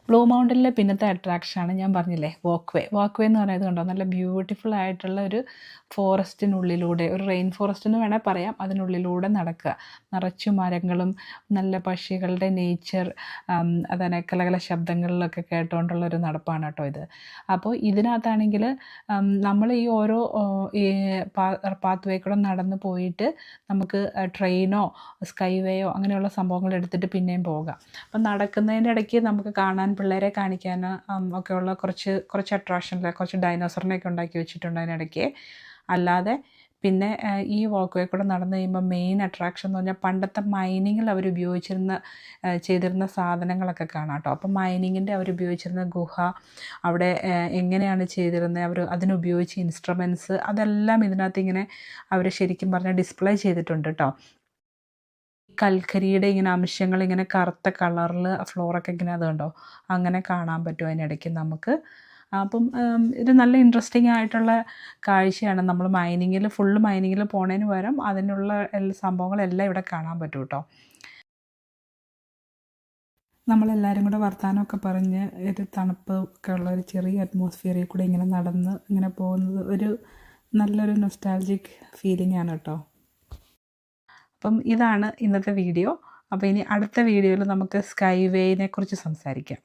Blue മൗണ്ടനിലെ പിന്നത്തെ അട്രാക്ഷനാണ് ഞാൻ പറഞ്ഞില്ലേ വാക്ക് വേ എന്ന് പറയുന്നത് കണ്ടോ, നല്ല ബ്യൂട്ടിഫുൾ ആയിട്ടുള്ള ഒരു ഫോറസ്റ്റിനുള്ളിലൂടെ, ഒരു റെയിൻ ഫോറസ്റ്റ് എന്ന് വേണേൽ പറയാം, അതിനുള്ളിലൂടെ നടക്കുക. നിറച്ചു മരങ്ങളും നല്ല പക്ഷികളുടെ നേച്ചർ, അതന്നെ കലകല ശബ്ദങ്ങളിലൊക്കെ കേട്ടുകൊണ്ടുള്ള ഒരു നടപ്പാണ് കേട്ടോ ഇത്. അപ്പോൾ ഇതിനകത്താണെങ്കിൽ നമ്മൾ ഈ ഓരോ ഈ പാത്ത് വേ കൂടെ നടന്ന് പോയിട്ട് നമുക്ക് ട്രെയിനോ സ്കൈ വേയോ അങ്ങനെയുള്ള സംഭവങ്ങൾ എടുത്തിട്ട് പിന്നെയും പോകാം. അപ്പം നടക്കുന്നതിൻ്റെ ഇടയ്ക്ക് നമുക്ക് കാണാൻ, പിള്ളേരെ കാണിക്കാൻ ഒക്കെയുള്ള കുറച്ച് അട്രാക്ഷനിൽ കുറച്ച് ഡൈനോസറിനെയൊക്കെ ഉണ്ടാക്കി വെച്ചിട്ടുണ്ട് അതിനിടയ്ക്ക്. അല്ലാതെ പിന്നെ ഈ വാക്ക് വേ കൂടെ നടന്നു കഴിയുമ്പോൾ മെയിൻ അട്രാക്ഷൻ എന്ന് പറഞ്ഞാൽ പണ്ടത്തെ മൈനിങ്ങിൽ അവർ ചെയ്തിരുന്ന സാധനങ്ങളൊക്കെ കാണാം കേട്ടോ. അപ്പം മൈനിങ്ങിൻ്റെ അവർ ഉപയോഗിച്ചിരുന്ന ഗുഹ, അവിടെ എങ്ങനെയാണ് ചെയ്തിരുന്നത്, അവർ അതിനുപയോഗിച്ച ഇൻസ്ട്രുമെൻറ്റ്സ്, അതെല്ലാം ഇതിനകത്ത് ഇങ്ങനെ അവർ ശരിക്കും പറഞ്ഞാൽ ഡിസ്പ്ലേ ചെയ്തിട്ടുണ്ട് കേട്ടോ. കൽക്കരിയുടെ ഇങ്ങനെ അംശങ്ങൾ ഇങ്ങനെ കറുത്ത കളറിൽ ഫ്ലോറൊക്കെ ഇങ്ങനെ അത് കണ്ടോ, അങ്ങനെ കാണാൻ പറ്റും അതിനിടയ്ക്ക് നമുക്ക്. അപ്പം ഇത് നല്ല ഇൻട്രസ്റ്റിംഗ് ആയിട്ടുള്ള കാഴ്ചയാണ്. നമ്മൾ ഫുള്ള് മൈനിങ്ങിൽ പോണതിന് പകരം അതിനുള്ള സംഭവങ്ങളെല്ലാം ഇവിടെ കാണാൻ പറ്റും കേട്ടോ. നമ്മളെല്ലാവരും കൂടെ വർത്തമാനമൊക്കെ പറഞ്ഞ് ഒരു തണുപ്പ് ഒക്കെ ഉള്ള ഒരു ചെറിയ അറ്റ്മോസ്ഫിയറിൽ കൂടെ ഇങ്ങനെ നടന്ന് ഇങ്ങനെ പോകുന്നത് ഒരു നല്ലൊരു നൊസ്റ്റാൾജിക് ഫീലിംഗ് ആണ് കേട്ടോ. അപ്പം ഇതാണ് ഇന്നത്തെ വീഡിയോ. അപ്പോൾ ഇനി അടുത്ത വീഡിയോയിൽ നമുക്ക് സ്കൈ വേനെ കുറിച്ച് സംസാരിക്കാം.